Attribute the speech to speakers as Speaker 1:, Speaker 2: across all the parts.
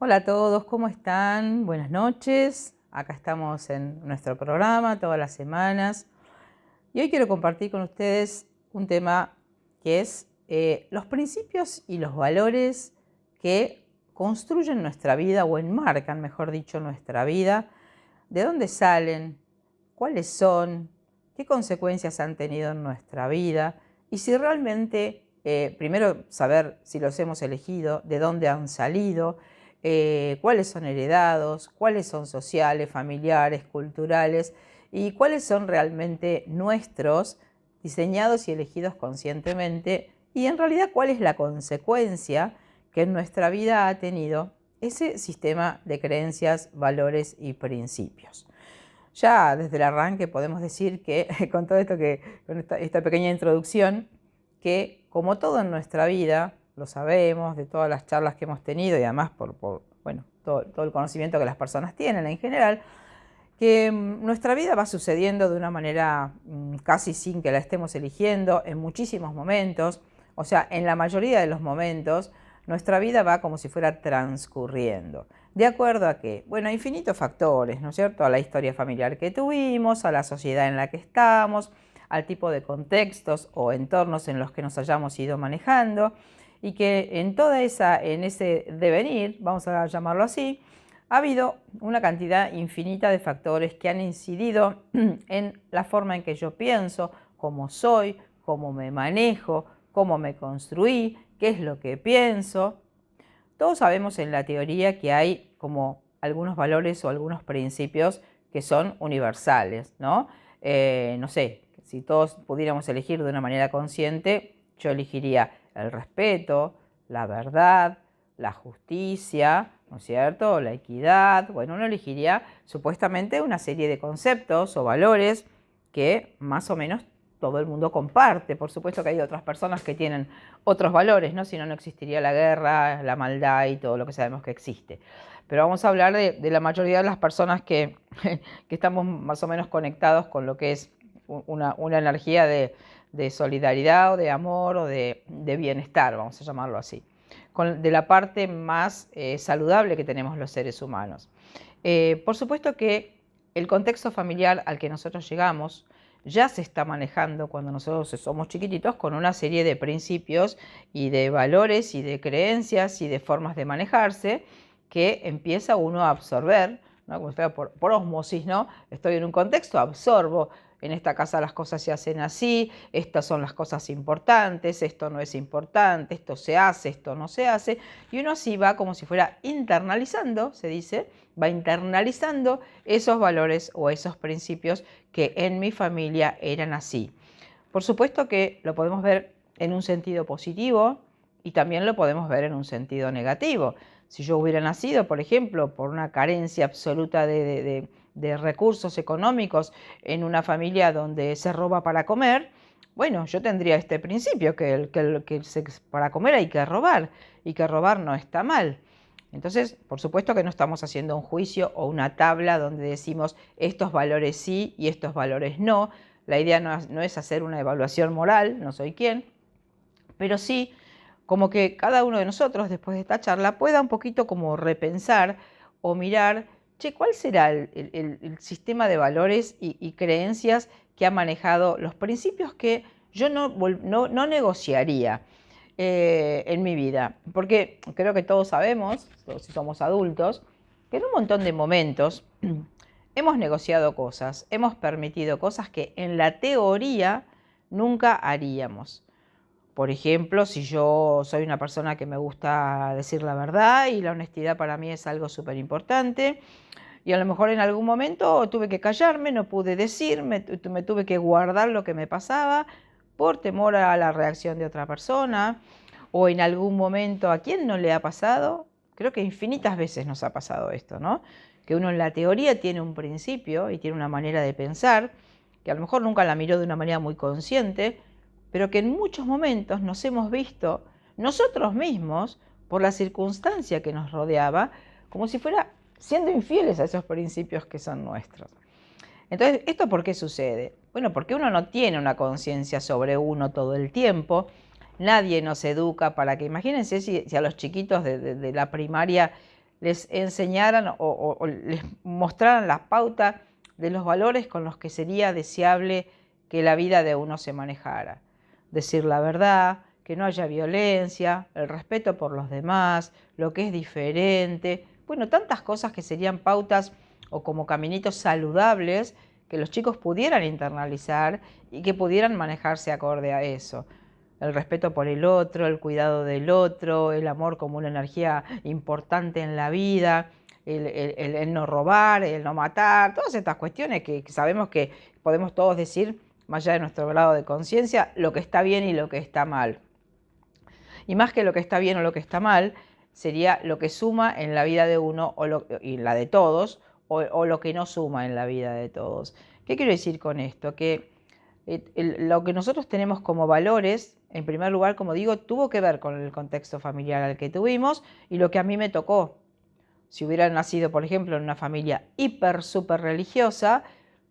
Speaker 1: Hola a todos, ¿cómo están? Buenas noches. Acá estamos en nuestro programa todas las semanas y hoy quiero compartir con ustedes un tema que es los principios y los valores que construyen nuestra vida o enmarcan, mejor dicho, nuestra vida. ¿De dónde salen? ¿Cuáles son? ¿Qué consecuencias han tenido en nuestra vida? Y si realmente, primero saber si los hemos elegido, de dónde han salido, cuáles son heredados, cuáles son sociales, familiares, culturales y cuáles son realmente nuestros, diseñados y elegidos conscientemente, y en realidad cuál es la consecuencia que en nuestra vida ha tenido ese sistema de creencias, valores y principios. Ya desde el arranque podemos decir que con todo esto, con esta pequeña introducción, que como todo en nuestra vida, lo sabemos de todas las charlas que hemos tenido y además bueno, todo el conocimiento que las personas tienen en general, que nuestra vida va sucediendo de una manera casi sin que la estemos eligiendo en muchísimos momentos. O sea, en la mayoría de los momentos nuestra vida va como si fuera transcurriendo. ¿De acuerdo a qué? Bueno, a infinitos factores, ¿no es cierto? A la historia familiar que tuvimos, a la sociedad en la que estamos, al tipo de contextos o entornos en los que nos hayamos ido manejando, y que en ese devenir, vamos a llamarlo así, ha habido una cantidad infinita de factores que han incidido en la forma en que yo pienso, cómo soy, cómo me manejo, cómo me construí, qué es lo que pienso. Todos sabemos en la teoría que hay como algunos valores o algunos principios que son universales, ¿no? No sé, si todos pudiéramos elegir de una manera consciente, yo elegiría el respeto, la verdad, la justicia, ¿no es cierto?, la equidad. Bueno, uno elegiría supuestamente una serie de conceptos o valores que más o menos todo el mundo comparte. Por supuesto que hay otras personas que tienen otros valores, ¿no? Si no, no existiría la guerra, la maldad y todo lo que sabemos que existe. Pero vamos a hablar de la mayoría de las personas que estamos más o menos conectados con lo que es una energía de solidaridad o de amor o de bienestar, vamos a llamarlo así, de la parte más saludable que tenemos los seres humanos. Por supuesto que el contexto familiar al que nosotros llegamos ya se está manejando cuando nosotros somos chiquititos con una serie de principios y de valores y de creencias y de formas de manejarse que empieza uno a absorber, ¿no? Como si por osmosis, ¿no? Estoy en un contexto, absorbo. En esta casa las cosas se hacen así, estas son las cosas importantes, esto no es importante, esto se hace, esto no se hace. Y uno así va como si fuera internalizando, se dice, va internalizando esos valores o esos principios que en mi familia eran así. Por supuesto que lo podemos ver en un sentido positivo y también lo podemos ver en un sentido negativo. Si yo hubiera nacido, por ejemplo, por una carencia absoluta de recursos económicos en una familia donde se roba para comer, bueno, yo tendría este principio, para comer hay que robar y que robar no está mal. Entonces, por supuesto que no estamos haciendo un juicio o una tabla donde decimos estos valores sí y estos valores no. La idea no es hacer una evaluación moral, no soy quien, pero sí como que cada uno de nosotros después de esta charla pueda un poquito como repensar o mirar, che, ¿cuál será el sistema de valores y creencias que ha manejado los principios que yo no negociaría en mi vida? Porque creo que todos sabemos, si somos adultos, que en un montón de momentos hemos negociado cosas, hemos permitido cosas que en la teoría nunca haríamos. Por ejemplo, si yo soy una persona que me gusta decir la verdad y la honestidad para mí es algo súper importante, y a lo mejor en algún momento tuve que callarme, no pude decir, me tuve que guardar lo que me pasaba por temor a la reacción de otra persona, o en algún momento, ¿a quién no le ha pasado? Creo que infinitas veces nos ha pasado esto, ¿no? Que uno en la teoría tiene un principio y tiene una manera de pensar, que a lo mejor nunca la miró de una manera muy consciente, pero que en muchos momentos nos hemos visto nosotros mismos, por la circunstancia que nos rodeaba, como si fuera siendo infieles a esos principios que son nuestros. Entonces, ¿esto por qué sucede? Bueno, porque uno no tiene una conciencia sobre uno todo el tiempo, nadie nos educa para que, imagínense si a los chiquitos de la primaria les enseñaran o les mostraran las pautas de los valores con los que sería deseable que la vida de uno se manejara. Decir la verdad, que no haya violencia, el respeto por los demás, lo que es diferente. Bueno, tantas cosas que serían pautas o como caminitos saludables que los chicos pudieran internalizar y que pudieran manejarse acorde a eso. El respeto por el otro, el cuidado del otro, el amor como una energía importante en la vida, el no robar, el no matar, todas estas cuestiones que sabemos que podemos todos decir, más allá de nuestro grado de conciencia, lo que está bien y lo que está mal. Y más que lo que está bien o lo que está mal, sería lo que suma en la vida de uno y la de todos, o lo que no suma en la vida de todos. ¿Qué quiero decir con esto? Que lo que nosotros tenemos como valores, en primer lugar, como digo, tuvo que ver con el contexto familiar al que tuvimos y lo que a mí me tocó. Si hubiera nacido, por ejemplo, en una familia súper religiosa,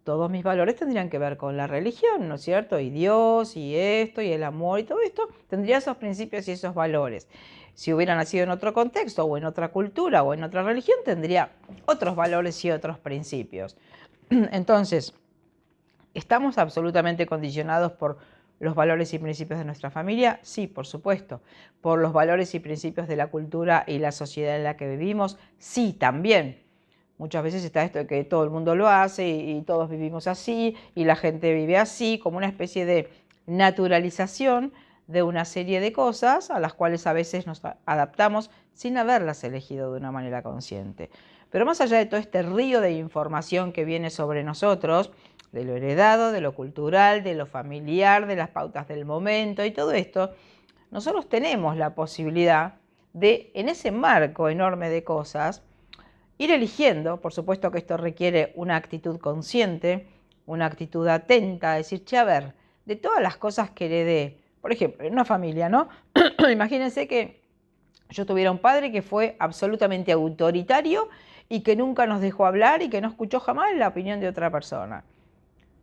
Speaker 1: todos mis valores tendrían que ver con la religión, ¿no es cierto? Y Dios, y esto, y el amor, y todo esto, tendría esos principios y esos valores. Si hubiera nacido en otro contexto, o en otra cultura, o en otra religión, tendría otros valores y otros principios. Entonces, ¿estamos absolutamente condicionados por los valores y principios de nuestra familia? Sí, por supuesto. ¿Por los valores y principios de la cultura y la sociedad en la que vivimos? Sí, también. Muchas veces está esto de que todo el mundo lo hace y todos vivimos así y la gente vive así, como una especie de naturalización de una serie de cosas a las cuales a veces nos adaptamos sin haberlas elegido de una manera consciente. Pero más allá de todo este río de información que viene sobre nosotros, de lo heredado, de lo cultural, de lo familiar, de las pautas del momento y todo esto, nosotros tenemos la posibilidad de, en ese marco enorme de cosas, ir eligiendo. Por supuesto que esto requiere una actitud consciente, una actitud atenta, decir, che, a ver, de todas las cosas que heredé, por ejemplo, en una familia, ¿no? Imagínense que yo tuviera un padre que fue absolutamente autoritario y que nunca nos dejó hablar y que no escuchó jamás la opinión de otra persona.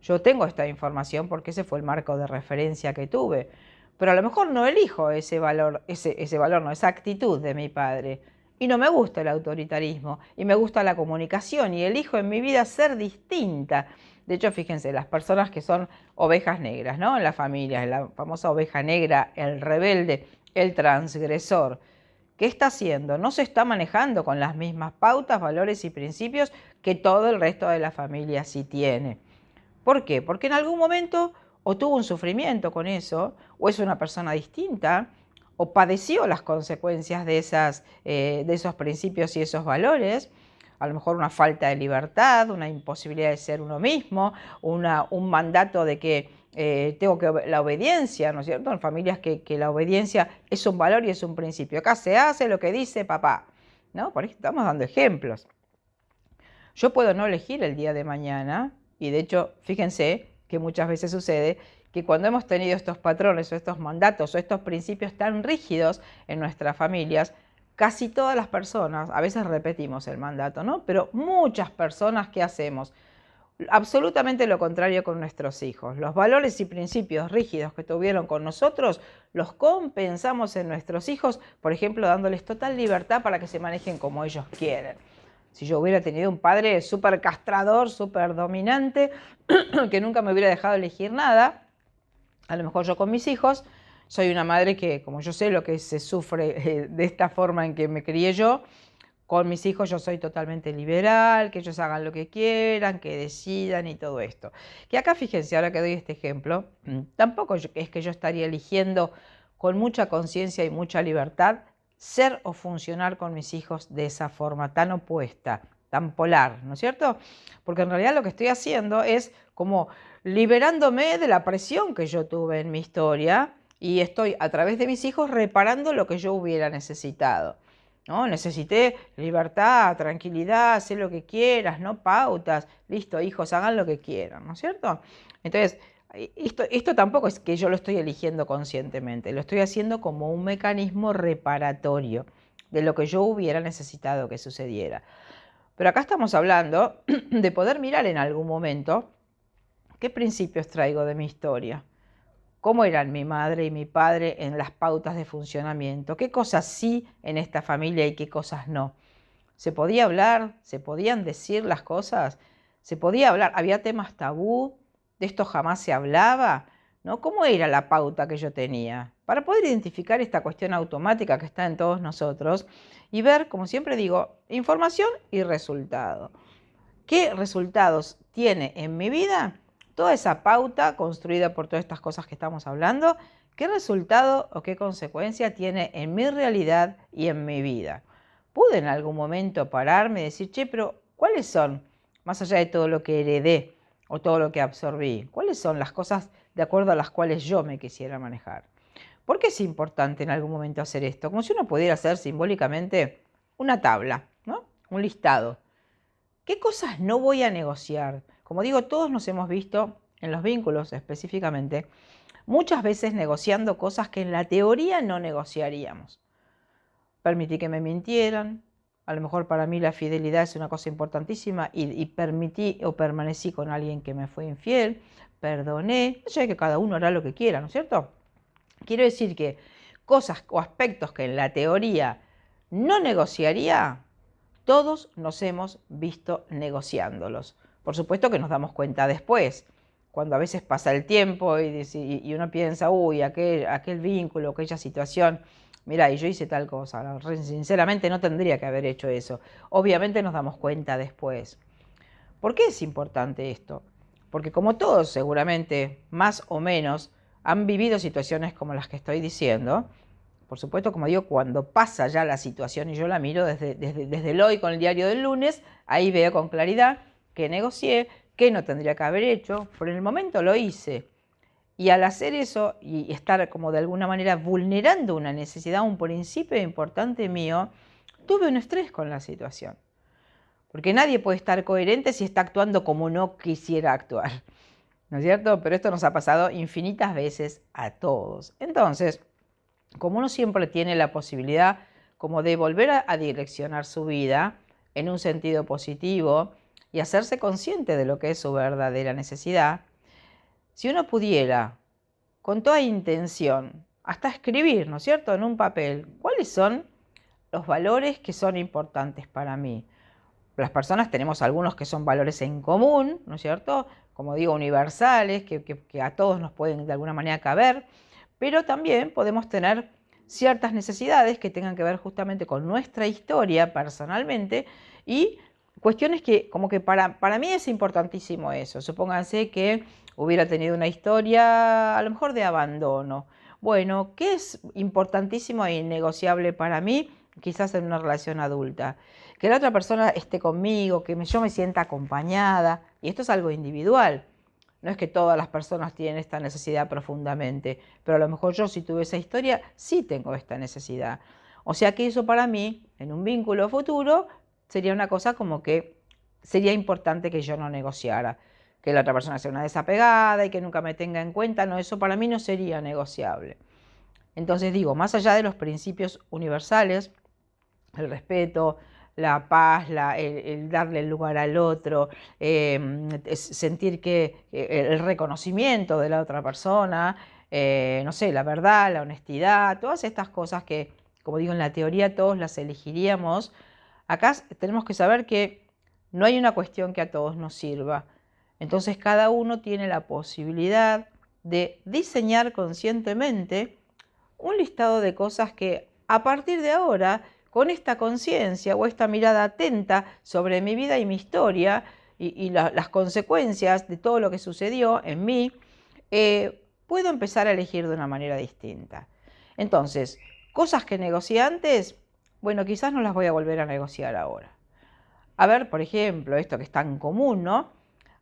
Speaker 1: Yo tengo esta información porque ese fue el marco de referencia que tuve, pero a lo mejor no elijo ese valor, esa actitud de mi padre. Y no me gusta el autoritarismo, y me gusta la comunicación, y elijo en mi vida ser distinta. De hecho, fíjense, las personas que son ovejas negras, ¿no? En la familia, la famosa oveja negra, el rebelde, el transgresor. ¿Qué está haciendo? No se está manejando con las mismas pautas, valores y principios que todo el resto de la familia sí tiene. ¿Por qué? Porque en algún momento o tuvo un sufrimiento con eso, o es una persona distinta, o padeció las consecuencias de esos principios y esos valores. A lo mejor una falta de libertad, una imposibilidad de ser uno mismo, un mandato de que tengo que la obediencia, ¿no es cierto? En familias que la obediencia es un valor y es un principio. Acá se hace lo que dice papá, ¿no? Por eso estamos dando ejemplos. Yo puedo no elegir el día de mañana, y de hecho, fíjense que muchas veces sucede que cuando hemos tenido estos patrones o estos mandatos o estos principios tan rígidos en nuestras familias, casi todas las personas, a veces repetimos el mandato, ¿no? Pero muchas personas, ¿qué hacemos? Absolutamente lo contrario con nuestros hijos. Los valores y principios rígidos que tuvieron con nosotros los compensamos en nuestros hijos, por ejemplo, dándoles total libertad para que se manejen como ellos quieren. Si yo hubiera tenido un padre súper castrador, súper dominante, que nunca me hubiera dejado elegir nada, a lo mejor yo con mis hijos soy una madre que, como yo sé lo que se sufre de esta forma en que me crié yo, con mis hijos yo soy totalmente liberal, que ellos hagan lo que quieran, que decidan y todo esto. Que acá fíjense, ahora que doy este ejemplo, tampoco es que yo estaría eligiendo con mucha conciencia y mucha libertad ser o funcionar con mis hijos de esa forma tan opuesta, tan polar, ¿no es cierto? Porque en realidad lo que estoy haciendo es como liberándome de la presión que yo tuve en mi historia y estoy a través de mis hijos reparando lo que yo hubiera necesitado, ¿no? Necesité libertad, tranquilidad, hacer lo que quieras, no pautas, listo, hijos, hagan lo que quieran, ¿no es cierto? Entonces, esto tampoco es que yo lo estoy eligiendo conscientemente, lo estoy haciendo como un mecanismo reparatorio de lo que yo hubiera necesitado que sucediera. Pero acá estamos hablando de poder mirar en algún momento qué principios traigo de mi historia, cómo eran mi madre y mi padre en las pautas de funcionamiento, qué cosas sí en esta familia y qué cosas no. ¿Se podía hablar? ¿Se podían decir las cosas? ¿Se podía hablar? ¿Había temas tabú? ¿De esto jamás se hablaba? ¿No? ¿Cómo era la pauta que yo tenía? Para poder identificar esta cuestión automática que está en todos nosotros y ver, como siempre digo, información y resultado. ¿Qué resultados tiene en mi vida toda esa pauta construida por todas estas cosas que estamos hablando? ¿Qué resultado o qué consecuencia tiene en mi realidad y en mi vida? ¿Pude en algún momento pararme y decir, che, pero ¿cuáles son, más allá de todo lo que heredé o todo lo que absorbí, cuáles son las cosas de acuerdo a las cuales yo me quisiera manejar? ¿Por qué es importante en algún momento hacer esto? Como si uno pudiera hacer simbólicamente una tabla, ¿no? Un listado. ¿Qué cosas no voy a negociar? Como digo, todos nos hemos visto, en los vínculos específicamente, muchas veces negociando cosas que en la teoría no negociaríamos. Permití que me mintieran, a lo mejor para mí la fidelidad es una cosa importantísima y permití o permanecí con alguien que me fue infiel, perdoné, no sé, que cada uno hará lo que quiera, ¿no es cierto? Quiero decir que cosas o aspectos que en la teoría no negociaría, todos nos hemos visto negociándolos. Por supuesto que nos damos cuenta después, cuando a veces pasa el tiempo y uno piensa, uy, aquel vínculo, aquella situación, mira, y yo hice tal cosa, sinceramente no tendría que haber hecho eso. Obviamente nos damos cuenta después. ¿Por qué es importante esto? Porque como todos seguramente, más o menos, han vivido situaciones como las que estoy diciendo, por supuesto, como digo, cuando pasa ya la situación y yo la miro desde el hoy con el diario del lunes, ahí veo con claridad que negocié, que no tendría que haber hecho, pero en el momento lo hice. Y al hacer eso y estar como de alguna manera vulnerando una necesidad, un principio importante mío, tuve un estrés con la situación. Porque nadie puede estar coherente si está actuando como no quisiera actuar, ¿no es cierto? Pero esto nos ha pasado infinitas veces a todos. Entonces, como uno siempre tiene la posibilidad como de volver a direccionar su vida en un sentido positivo y hacerse consciente de lo que es su verdadera necesidad, si uno pudiera, con toda intención, hasta escribir, ¿no es cierto?, en un papel, ¿cuáles son los valores que son importantes para mí? Las personas tenemos algunos que son valores en común, ¿no es cierto?, como digo, universales, que a todos nos pueden de alguna manera caber, pero también podemos tener ciertas necesidades que tengan que ver justamente con nuestra historia personalmente y cuestiones que como que para mí es importantísimo eso. Supónganse que hubiera tenido una historia a lo mejor de abandono. Bueno, ¿qué es importantísimo e innegociable para mí? Quizás en una relación adulta. Que la otra persona esté conmigo, que yo me sienta acompañada. Y esto es algo individual. No es que todas las personas tienen esta necesidad profundamente, pero a lo mejor yo si tuve esa historia, sí tengo esta necesidad. O sea que eso para mí, en un vínculo futuro, sería una cosa como que sería importante que yo no negociara. Que la otra persona sea una desapegada y que nunca me tenga en cuenta, no, eso para mí no sería negociable. Entonces digo, más allá de los principios universales, el respeto, la paz, el darle el lugar al otro, sentir que el reconocimiento de la otra persona, no sé, la verdad, la honestidad, todas estas cosas que, como digo, en la teoría todos las elegiríamos. Acá tenemos que saber que no hay una cuestión que a todos nos sirva. Entonces cada uno tiene la posibilidad de diseñar conscientemente un listado de cosas que a partir de ahora, con esta conciencia o esta mirada atenta sobre mi vida y mi historia y las consecuencias de todo lo que sucedió en mí, puedo empezar a elegir de una manera distinta. Entonces, cosas que negocié antes, bueno, quizás no las voy a volver a negociar ahora. A ver, por ejemplo, esto que es tan común, ¿no?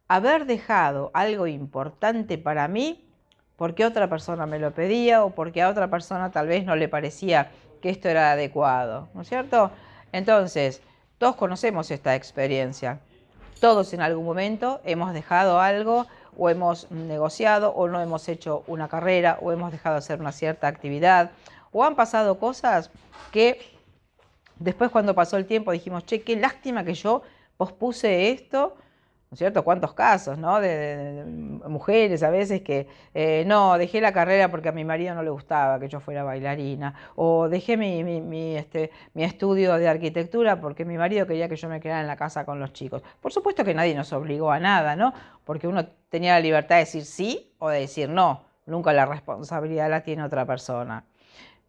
Speaker 1: Haber dejado algo importante para mí porque otra persona me lo pedía o porque a otra persona tal vez no le parecía que esto era adecuado, ¿no es cierto? Entonces, todos conocemos esta experiencia. Todos en algún momento hemos dejado algo o hemos negociado o no hemos hecho una carrera o hemos dejado de hacer una cierta actividad o han pasado cosas que después cuando pasó el tiempo dijimos, che, qué lástima que yo pospuse esto, es cierto? ¿Cuántos casos, ¿no? De mujeres a veces que no, dejé la carrera porque a mi marido no le gustaba que yo fuera bailarina, o dejé mi estudio de arquitectura porque mi marido quería que yo me quedara en la casa con los chicos. Por supuesto que nadie nos obligó a nada, ¿no? Porque uno tenía la libertad de decir sí o de decir no. Nunca la responsabilidad la tiene otra persona.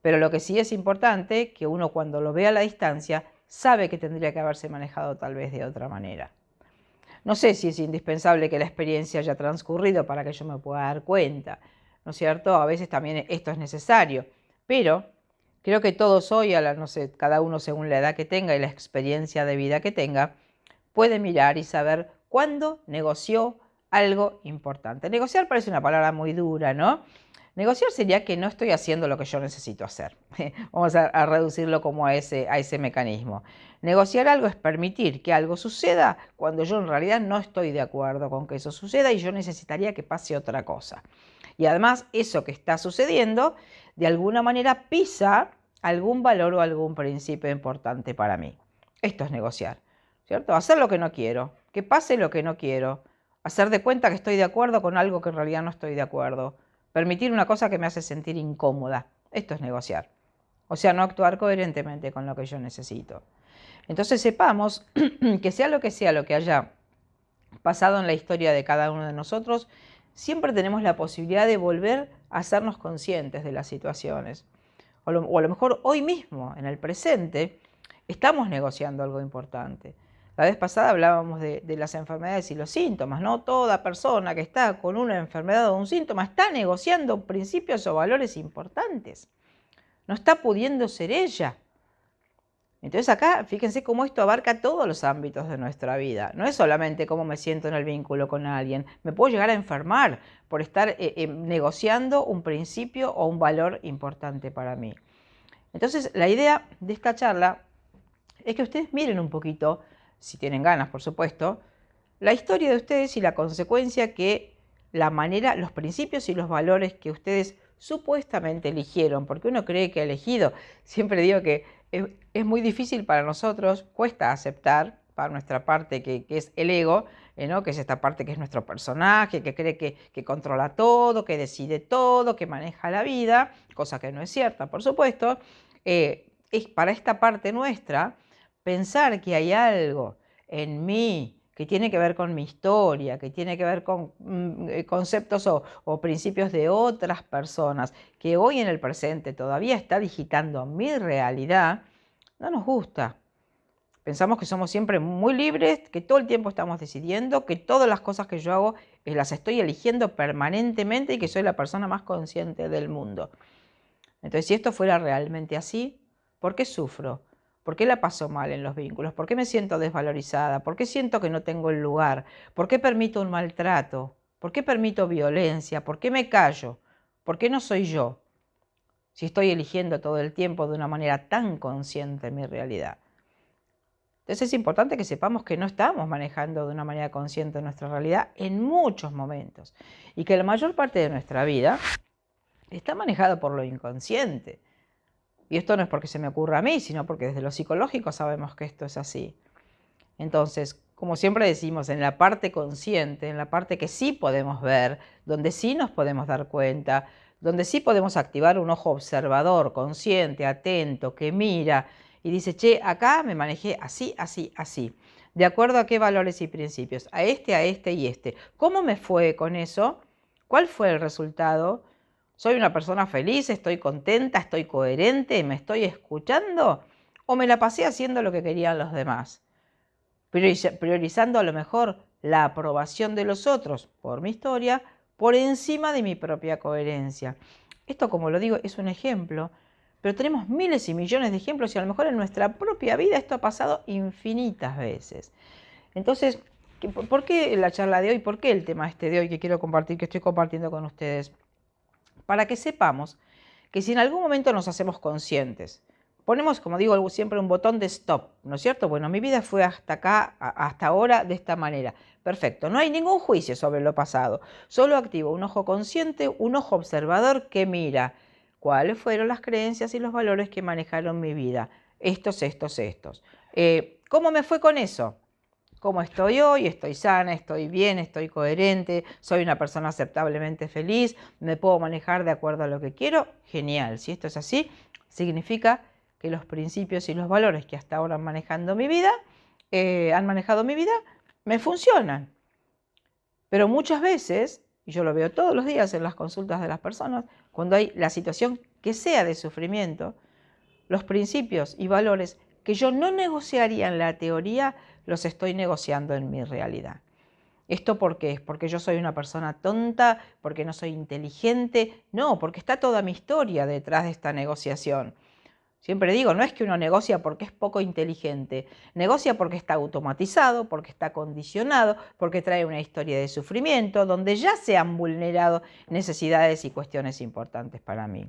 Speaker 1: Pero lo que sí es importante, que uno cuando lo ve a la distancia, sabe que tendría que haberse manejado tal vez de otra manera. No sé si es indispensable que la experiencia haya transcurrido para que yo me pueda dar cuenta, ¿no es cierto? A veces también esto es necesario, pero creo que todos hoy, no sé, cada uno según la edad que tenga y la experiencia de vida que tenga, puede mirar y saber cuándo negoció algo importante. Negociar parece una palabra muy dura, ¿no? Negociar sería que no estoy haciendo lo que yo necesito hacer. Vamos a reducirlo como a ese mecanismo. Negociar algo es permitir que algo suceda cuando yo en realidad no estoy de acuerdo con que eso suceda y yo necesitaría que pase otra cosa. Y además eso que está sucediendo de alguna manera pisa algún valor o algún principio importante para mí. Esto es negociar, ¿cierto? Hacer lo que no quiero, que pase lo que no quiero, hacer de cuenta que estoy de acuerdo con algo que en realidad no estoy de acuerdo. Permitir una cosa que me hace sentir incómoda. Esto es negociar. O sea, no actuar coherentemente con lo que yo necesito. Entonces sepamos que sea lo que haya pasado en la historia de cada uno de nosotros, siempre tenemos la posibilidad de volver a hacernos conscientes de las situaciones. O a lo mejor hoy mismo, en el presente, estamos negociando algo importante. La vez pasada hablábamos de las enfermedades y los síntomas, ¿no? Toda persona que está con una enfermedad o un síntoma está negociando principios o valores importantes. No está pudiendo ser ella. Entonces acá, fíjense cómo esto abarca todos los ámbitos de nuestra vida. No es solamente cómo me siento en el vínculo con alguien. Me puedo llegar a enfermar por estar negociando un principio o un valor importante para mí. Entonces, la idea de esta charla es que ustedes miren un poquito, si tienen ganas, por supuesto, la historia de ustedes y la consecuencia que la manera, los principios y los valores que ustedes supuestamente eligieron, porque uno cree que ha elegido. Siempre digo que es muy difícil para nosotros, cuesta aceptar para nuestra parte que es el ego, ¿no? Que es esta parte que es nuestro personaje, que cree que controla todo, que decide todo, que maneja la vida, cosa que no es cierta, por supuesto. Es para esta parte nuestra pensar que hay algo en mí que tiene que ver con mi historia, que tiene que ver con conceptos o principios de otras personas, que hoy en el presente todavía está digitando mi realidad, no nos gusta. Pensamos que somos siempre muy libres, que todo el tiempo estamos decidiendo, que todas las cosas que yo hago las estoy eligiendo permanentemente y que soy la persona más consciente del mundo. Entonces, si esto fuera realmente así, ¿por qué sufro? ¿Por qué la paso mal en los vínculos? ¿Por qué me siento desvalorizada? ¿Por qué siento que no tengo el lugar? ¿Por qué permito un maltrato? ¿Por qué permito violencia? ¿Por qué me callo? ¿Por qué no soy yo? Si estoy eligiendo todo el tiempo de una manera tan consciente mi realidad. Entonces es importante que sepamos que no estamos manejando de una manera consciente nuestra realidad en muchos momentos y que la mayor parte de nuestra vida está manejada por lo inconsciente. Y esto no es porque se me ocurra a mí, sino porque desde lo psicológico sabemos que esto es así. Entonces, como siempre decimos, en la parte consciente, en la parte que sí podemos ver, donde sí nos podemos dar cuenta, donde sí podemos activar un ojo observador, consciente, atento, que mira y dice, che, acá me manejé así, así, así. ¿De acuerdo a qué valores y principios? A este y este. ¿Cómo me fue con eso? ¿Cuál fue el resultado? ¿Soy una persona feliz? ¿Estoy contenta? ¿Estoy coherente? ¿Me estoy escuchando? ¿O me la pasé haciendo lo que querían los demás? Priorizando a lo mejor la aprobación de los otros por mi historia por encima de mi propia coherencia. Esto, como lo digo, es un ejemplo, pero tenemos miles y millones de ejemplos y a lo mejor en nuestra propia vida esto ha pasado infinitas veces. Entonces, ¿por qué la charla de hoy? ¿Por qué el tema de hoy que quiero compartir, que estoy compartiendo con ustedes? Para que sepamos que si en algún momento nos hacemos conscientes, ponemos, como digo siempre, un botón de stop, ¿no es cierto? Bueno, mi vida fue hasta acá, hasta ahora, de esta manera. Perfecto, no hay ningún juicio sobre lo pasado. Solo activo un ojo consciente, un ojo observador que mira cuáles fueron las creencias y los valores que manejaron mi vida. Estos. ¿Cómo me fue con eso? cómo estoy hoy, estoy sana, estoy bien, estoy coherente, soy una persona aceptablemente feliz, me puedo manejar de acuerdo a lo que quiero, genial. Si esto es así, significa que los principios y los valores que hasta ahora han manejado mi vida, me funcionan. Pero muchas veces, y yo lo veo todos los días en las consultas de las personas, cuando hay la situación que sea de sufrimiento, los principios y valores que yo no negociaría en la teoría, los estoy negociando en mi realidad. ¿Esto por qué? ¿Es porque yo soy una persona tonta? ¿Porque no soy inteligente? No, porque está toda mi historia detrás de esta negociación. Siempre digo, no es que uno negocia porque es poco inteligente, negocia porque está automatizado, porque está condicionado, porque trae una historia de sufrimiento, donde ya se han vulnerado necesidades y cuestiones importantes para mí.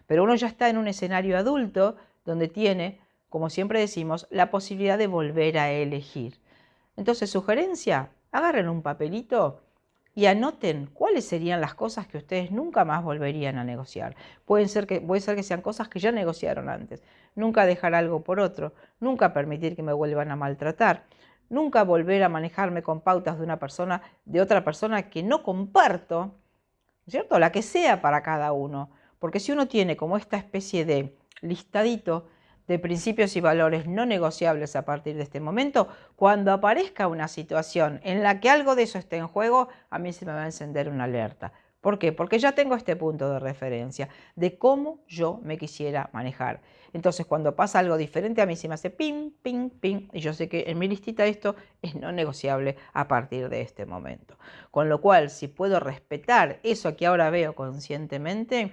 Speaker 1: Pero uno ya está en un escenario adulto donde tiene, como siempre decimos, la posibilidad de volver a elegir. Entonces, sugerencia, agarren un papelito y anoten cuáles serían las cosas que ustedes nunca más volverían a negociar. Puede ser que sean cosas que ya negociaron antes. Nunca dejar algo por otro, nunca permitir que me vuelvan a maltratar, nunca volver a manejarme con pautas de otra persona que no comparto, ¿no es cierto? La que sea para cada uno. Porque si uno tiene como esta especie de listadito de principios y valores no negociables a partir de este momento, cuando aparezca una situación en la que algo de eso esté en juego, a mí se me va a encender una alerta. ¿Por qué? Porque ya tengo este punto de referencia de cómo yo me quisiera manejar. Entonces, cuando pasa algo diferente, a mí se me hace ping, ping, ping, y yo sé que en mi listita esto es no negociable a partir de este momento. Con lo cual, si puedo respetar eso que ahora veo conscientemente,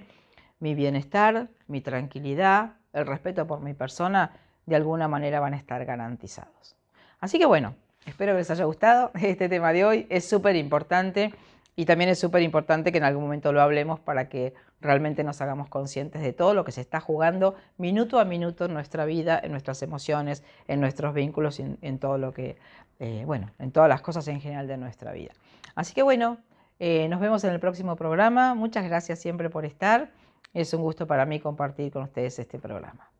Speaker 1: mi bienestar, mi tranquilidad, el respeto por mi persona, de alguna manera van a estar garantizados. Así que bueno, espero que les haya gustado. Este tema de hoy es súper importante y también es súper importante que en algún momento lo hablemos para que realmente nos hagamos conscientes de todo lo que se está jugando minuto a minuto en nuestra vida, en nuestras emociones, en nuestros vínculos, en todo lo que, en todas las cosas en general de nuestra vida. Así que bueno, nos vemos en el próximo programa. Muchas gracias siempre por estar. Es un gusto para mí compartir con ustedes este programa.